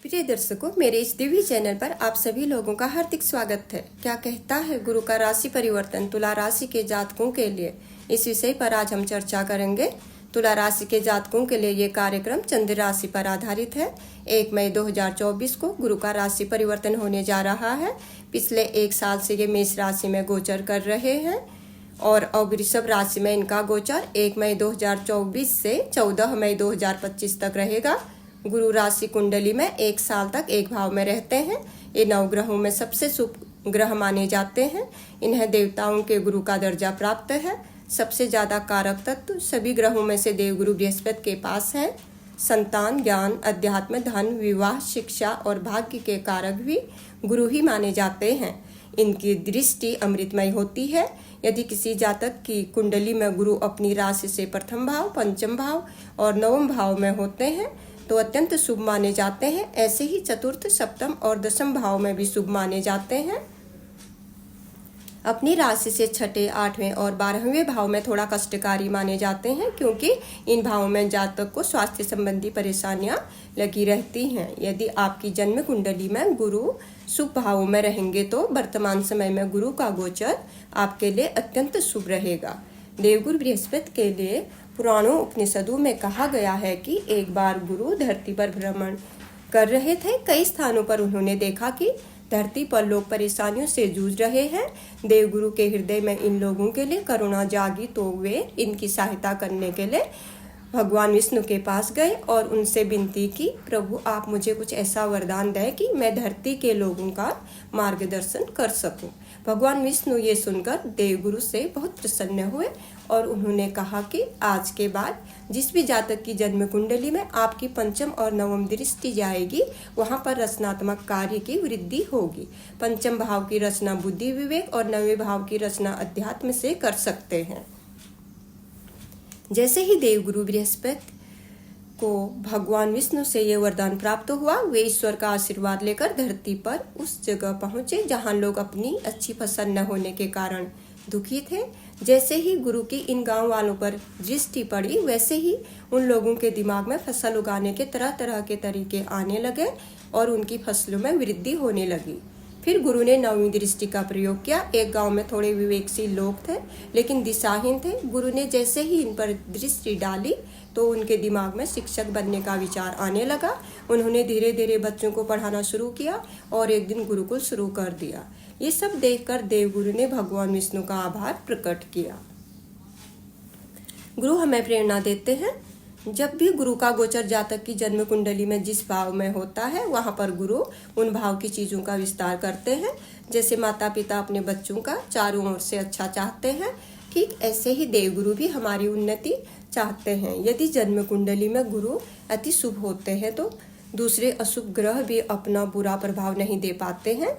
प्रिय दर्शकों, मेरे इस दिव्य चैनल पर आप सभी लोगों का हार्दिक स्वागत है। क्या कहता है गुरु का राशि परिवर्तन तुला राशि के जातकों के लिए, इस विषय पर आज हम चर्चा करेंगे। तुला राशि के जातकों के लिए ये कार्यक्रम चंद्र राशि पर आधारित है। 1 मई 2024 को गुरु का राशि परिवर्तन होने जा रहा है। पिछले 1 साल से ये मेष राशि में गोचर कर रहे हैं और अब वृषभ राशि में इनका गोचर 1 मई 2024 से 14 मई 2025 तक रहेगा। गुरु राशि कुंडली में 1 साल तक एक भाव में रहते हैं। ये 9 ग्रहों में सबसे शुभ ग्रह माने जाते हैं। इन्हें देवताओं के गुरु का दर्जा प्राप्त है। सबसे ज्यादा कारक तत्व सभी ग्रहों में से देवगुरु बृहस्पति के पास है। संतान, ज्ञान, अध्यात्म, धन, विवाह, शिक्षा और भाग्य के कारक भी गुरु ही माने जाते हैं। इनकी दृष्टि अमृतमय होती है। यदि किसी जातक की कुंडली में गुरु अपनी राशि से प्रथम भाव, पंचम भाव और नवम भाव में होते हैं तो अत्यंत शुभ माने जाते हैं। ऐसे ही चतुर्थ, सप्तम और दशम भाव में भी शुभ माने जाते हैं। अपनी राशि से छठे, 8वें और 12वें भाव में थोड़ा कष्टकारी माने जाते हैं, क्योंकि इन भावों में जातक को स्वास्थ्य संबंधी परेशानियां लगी रहती हैं। यदि आपकी जन्म कुंडली में गुरु शुभ भावों में रहेंगे तो वर्तमान समय में गुरु का गोचर आपके लिए अत्यंत शुभ रहेगा। देवगुरु बृहस्पति के लिए पुराणों उपनिषदों में कहा गया है कि एक बार गुरु धरती पर भ्रमण कर रहे थे। कई स्थानों पर उन्होंने देखा कि धरती पर लोग परेशानियों से जूझ रहे हैं। देवगुरु के हृदय में इन लोगों के लिए करुणा जागी तो वे इनकी सहायता करने के लिए भगवान विष्णु के पास गए और उनसे विनती की, प्रभु आप मुझे कुछ ऐसा वरदान दें कि मैं धरती के लोगों का मार्गदर्शन कर सकूं। भगवान विष्णु ये सुनकर देवगुरु से बहुत प्रसन्न हुए और उन्होंने कहा कि आज के बाद जिस भी जातक की जन्म कुंडली में आपकी पंचम और नवम दृष्टि जाएगी, वहां पर रचनात्मक कार्य की वृद्धि होगी। पंचम भाव की रचना बुद्धि, विवेक और 9वें भाव की रचना अध्यात्म से कर सकते हैं। जैसे ही देवगुरु बृहस्पति को भगवान विष्णु से ये वरदान प्राप्त हुआ, वे ईश्वर का आशीर्वाद लेकर धरती पर उस जगह पहुंचे जहां लोग अपनी अच्छी फसल न होने के कारण दुखी थे। जैसे ही गुरु की इन गांव वालों पर दृष्टि पड़ी, वैसे ही उन लोगों के दिमाग में फसल उगाने के तरह तरह के तरीके आने लगे और उनकी फसलों में वृद्धि होने लगी। फिर गुरु ने 9वीं दृष्टि का प्रयोग किया। एक गांव में थोड़े विवेकशील लोग थे लेकिन दिशाहीन थे। गुरु ने जैसे ही इन पर दृष्टि डाली तो उनके दिमाग में शिक्षक बनने का विचार आने लगा। उन्होंने धीरे धीरे बच्चों को पढ़ाना शुरू किया और एक दिन गुरुकुल शुरू कर दिया। ये सब देखकर देवगुरु ने भगवान विष्णु का आभार प्रकट किया। गुरु हमें प्रेरणा देते हैं। जब भी गुरु का गोचर जातक की जन्म कुंडली में जिस भाव में होता है, वहां पर गुरु उन भाव की चीजों का विस्तार करते हैं। जैसे माता पिता अपने बच्चों का चारों ओर से अच्छा चाहते हैं, ठीक ऐसे ही देवगुरु भी हमारी उन्नति चाहते हैं। यदि जन्म कुंडली में गुरु अति शुभ होते हैं तो दूसरे अशुभ ग्रह भी अपना बुरा प्रभाव नहीं दे पाते हैं।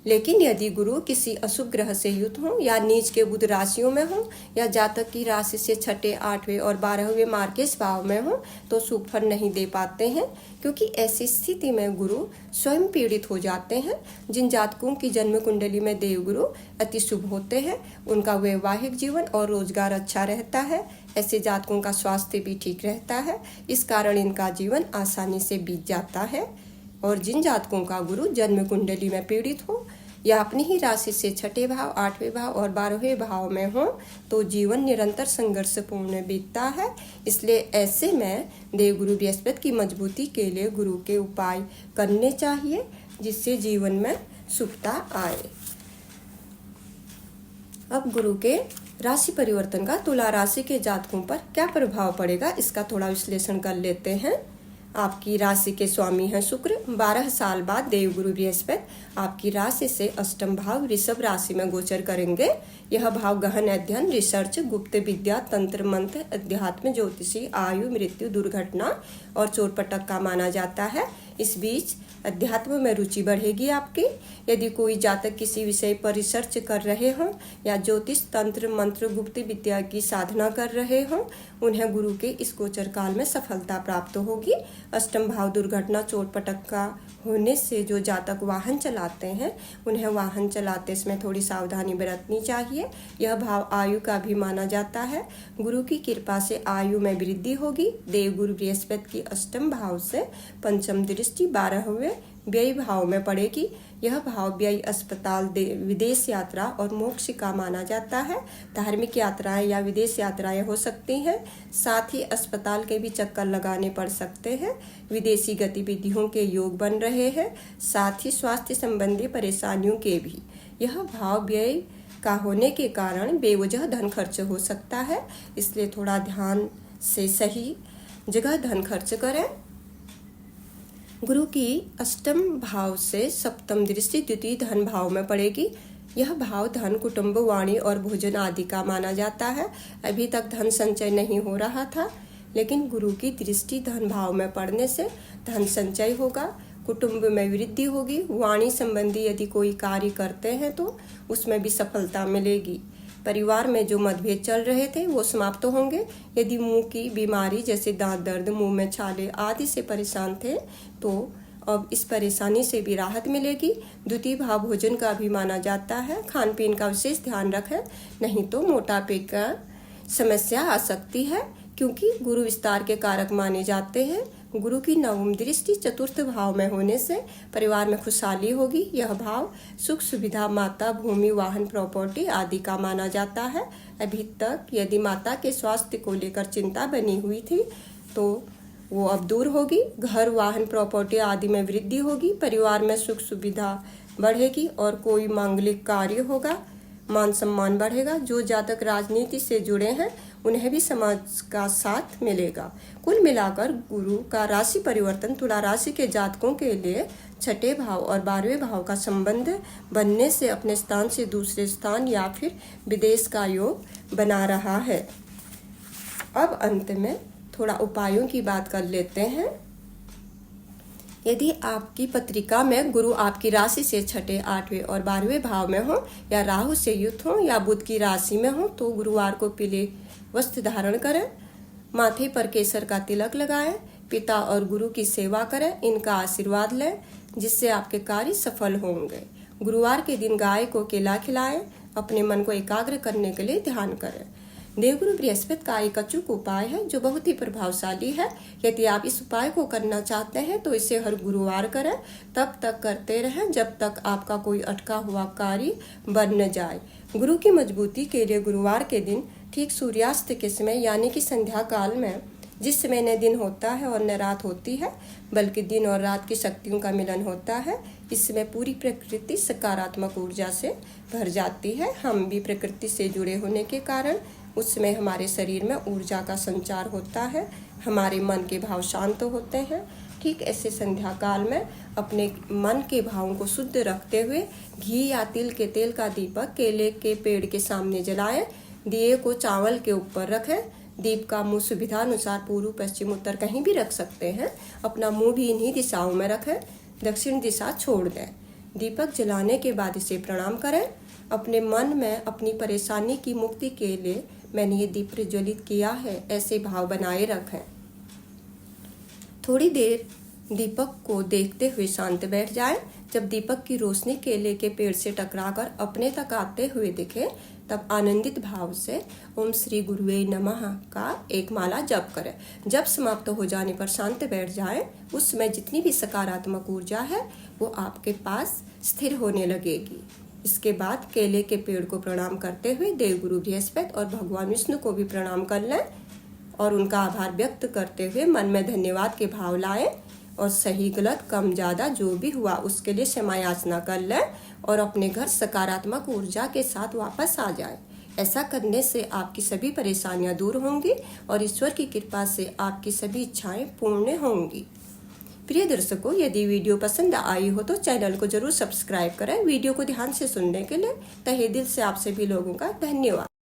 लेकिन यदि गुरु किसी अशुभ ग्रह से युक्त हो या नीच के बुध राशियों में हो या जातक की राशि से छठे, 8वें और 12वें मार्केश भाव में हो तो शुभ फल नहीं दे पाते हैं, क्योंकि ऐसी स्थिति में गुरु स्वयं पीड़ित हो जाते हैं। जिन जातकों की जन्म कुंडली में देवगुरु अति शुभ होते हैं, उनका वैवाहिक जीवन और रोजगार अच्छा रहता है। ऐसे जातकों का स्वास्थ्य भी ठीक रहता है। इस कारण इनका जीवन आसानी से बीत जाता है। और जिन जातकों का गुरु जन्म कुंडली में पीड़ित हो या अपनी ही राशि से छठे भाव, 8वें भाव और 12वें भाव में हो तो जीवन निरंतर संघर्षपूर्ण बीतता है। इसलिए ऐसे में देवगुरु बृहस्पति की मजबूती के लिए गुरु के उपाय करने चाहिए, जिससे जीवन में सुखता आए। अब गुरु के राशि परिवर्तन का तुला राशि के जातकों पर क्या प्रभाव पड़ेगा, इसका थोड़ा विश्लेषण कर लेते हैं। आपकी राशि के स्वामी हैं शुक्र। 12 साल बाद देवगुरु बृहस्पति आपकी राशि से अष्टम भाव वृषभ राशि में गोचर करेंगे। यह भाव गहन अध्ययन, रिसर्च, गुप्त विद्या, तंत्र मंत्र, अध्यात्म, ज्योतिषी, आयु, मृत्यु, दुर्घटना और चोरपटक का माना जाता है। इस बीच अध्यात्म में रुचि बढ़ेगी आपकी। यदि कोई जातक किसी विषय पर रिसर्च कर रहे हों या ज्योतिष, तंत्र मंत्र, गुप्त विद्या की साधना कर रहे हों, उन्हें गुरु के इस गोचर काल में सफलता प्राप्त होगी। अष्टम भाव दुर्घटना, चोटपटक का होने से जो जातक वाहन चलाते हैं, उन्हें वाहन चलाते समय थोड़ी सावधानी बरतनी चाहिए। यह भाव आयु का भी माना जाता है। गुरु की कृपा से आयु में वृद्धि होगी। देवगुरु बृहस्पति की अष्टम भाव से पंचम दृष्टि दृष्टि 12वें व्यय भाव में पड़ेगी। यह भाव व्यय, अस्पताल, विदेश यात्रा और मोक्ष का माना जाता है। धार्मिक यात्राएं या विदेश यात्राएं हो सकती हैं। साथ ही अस्पताल के भी चक्कर लगाने पड़ सकते हैं। विदेशी गतिविधियों के योग बन रहे हैं। साथ ही स्वास्थ्य संबंधी परेशानियों के भी। यह भाव व्यय का होने के कारण बेवजह धन खर्च हो सकता है, इसलिए थोड़ा ध्यान से सही जगह धन खर्च करें। गुरु की अष्टम भाव से सप्तम दृष्टि द्वितीय धन भाव में पड़ेगी। यह भाव धन, कुटुंब, वाणी और भोजन आदि का माना जाता है। अभी तक धन संचय नहीं हो रहा था, लेकिन गुरु की दृष्टि धन भाव में पड़ने से धन संचय होगा, कुटुंब में वृद्धि होगी, वाणी संबंधी यदि कोई कार्य करते हैं तो उसमें भी सफलता मिलेगी। परिवार में जो मतभेद चल रहे थे वो समाप्त होंगे। यदि मुंह की बीमारी जैसे दांत दर्द, मुंह में छाले आदि से परेशान थे तो अब इस परेशानी से भी राहत मिलेगी। द्वितीय भाव भोजन का भी माना जाता है। खान पीन का विशेष ध्यान रखें, नहीं तो मोटापे का समस्या आ सकती है, क्योंकि गुरु विस्तार के कारक माने जाते हैं। गुरु की नवम दृष्टि चतुर्थ भाव में होने से परिवार में खुशहाली होगी। यह भाव सुख सुविधा, माता, भूमि, वाहन, प्रॉपर्टी आदि का माना जाता है। अभी तक यदि माता के स्वास्थ्य को लेकर चिंता बनी हुई थी तो वो अब दूर होगी। घर, वाहन, प्रॉपर्टी आदि में वृद्धि होगी। परिवार में सुख सुविधा बढ़ेगी और कोई मांगलिक कार्य होगा। मान सम्मान बढ़ेगा। जो जातक राजनीति से जुड़े हैं उन्हें भी समाज का साथ मिलेगा। कुल मिलाकर गुरु का राशि परिवर्तन तुला राशि के जातकों के लिए छठे भाव और 12वें भाव का संबंध बनने से अपने स्थान से दूसरे स्थान या फिर विदेश का योग बना रहा है। अब अंत में थोड़ा उपायों की बात कर लेते हैं। यदि आपकी पत्रिका में गुरु आपकी राशि से छठे, 8वें और 12वें भाव में हो, या राहु से युक्त हो, या बुध की राशि में हो, तो गुरुवार को पीले वस्त्र धारण करें, माथे पर केसर का तिलक लगाएं, पिता और गुरु की सेवा करें, इनका आशीर्वाद लें, जिससे आपके कार्य सफल होंगे। गुरुवार के दिन गाय को केला खिलाएं। अपने मन को एकाग्र करने के लिए ध्यान करें। देवगुरु बृहस्पति का एक अचूक उपाय है जो बहुत ही प्रभावशाली है। यदि आप इस उपाय को करना चाहते हैं तो इसे हर गुरुवार करें। तब तक करते रहें जब तक आपका कोई अटका हुआ कार्य बन न जाए। गुरु की मजबूती के लिए गुरुवार के दिन ठीक सूर्यास्त के समय यानी कि संध्या काल में, जिस समय न दिन होता है और न रात होती है, बल्कि दिन और रात की शक्तियों का मिलन होता है, इस समय पूरी प्रकृति सकारात्मक ऊर्जा से भर जाती है। हम भी प्रकृति से जुड़े होने के कारण उस समय हमारे शरीर में ऊर्जा का संचार होता है, हमारे मन के भाव शांत होते हैं। ठीक ऐसे संध्या काल में अपने मन के भावों को शुद्ध रखते हुए घी या तिल के तेल का दीपक केले के पेड़ के सामने जलाएं। दिए को चावल के ऊपर रखें। दीप का मुंह सुविधा अनुसार पूर्व, पश्चिम, उत्तर कहीं भी रख सकते हैं। अपना मुंह भी इन्हीं दिशाओं में रखें। दक्षिण दिशा छोड़ दें। दीपक जलाने के बाद इसे प्रणाम करें। अपने मन में अपनी परेशानी की मुक्ति के लिए मैंने ये दीप प्रज्वलित किया है, ऐसे भाव बनाए रखें। थोड़ी देर दीपक को देखते हुए शांत बैठ जाएं। जब दीपक की रोशनी केले के पेड़ से टकराकर अपने तक आते हुए दिखे, तब आनंदित भाव से ओम श्री गुरुवे नमः का एक माला जप करें। जब समाप्त हो जाने पर शांत बैठ जाएं। उस समय जितनी भी सकारात्मक ऊर्जा है वो आपके पास स्थिर होने लगेगी। इसके बाद केले के पेड़ को प्रणाम करते हुए देवगुरु बृहस्पति और भगवान विष्णु को भी प्रणाम कर लें और उनका आभार व्यक्त करते हुए मन में धन्यवाद के भाव लाएं और सही गलत कम ज़्यादा जो भी हुआ उसके लिए क्षमा याचना कर लें और अपने घर सकारात्मक ऊर्जा के साथ वापस आ जाए। ऐसा करने से आपकी सभी परेशानियां दूर होंगी और ईश्वर की कृपा से आपकी सभी इच्छाएं पूर्ण होंगी। प्रिय दर्शकों, यदि वीडियो पसंद आई हो तो चैनल को जरूर सब्सक्राइब करें। वीडियो को ध्यान से सुनने के लिए तहे दिल से आप सभी लोगों का धन्यवाद।